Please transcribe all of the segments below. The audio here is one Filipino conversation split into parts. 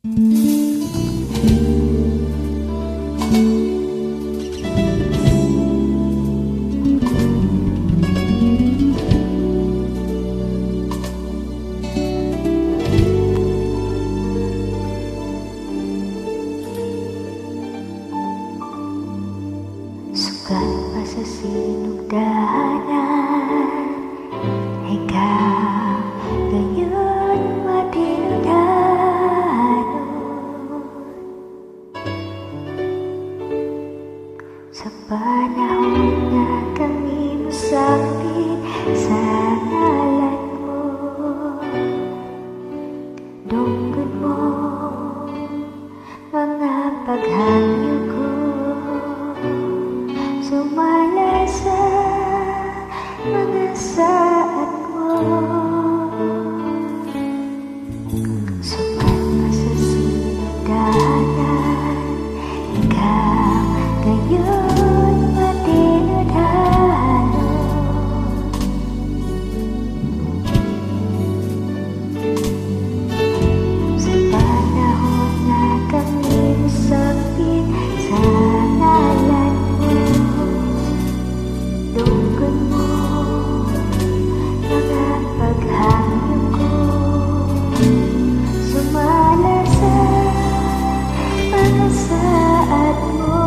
Sukat pa sa sinugdahanan, ikaw ngayon matinudhanon. Sa panahon na kami musapit sa ngalan mo, dunggan mo mga paghangyo ko, sumala sa mga saad mo. Sukat pa sa sinugdahanan, ikaw ngayon matinudhanon. Sa panahon na kami musapit sa ngalan mo, dunggan mo mga paghangyo ko, sumala sa mga saad mo.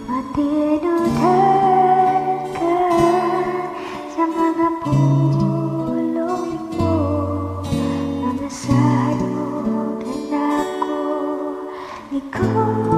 Matinudhanon ka sa mga pulong mo, mga saad mo, anak ko, ikaw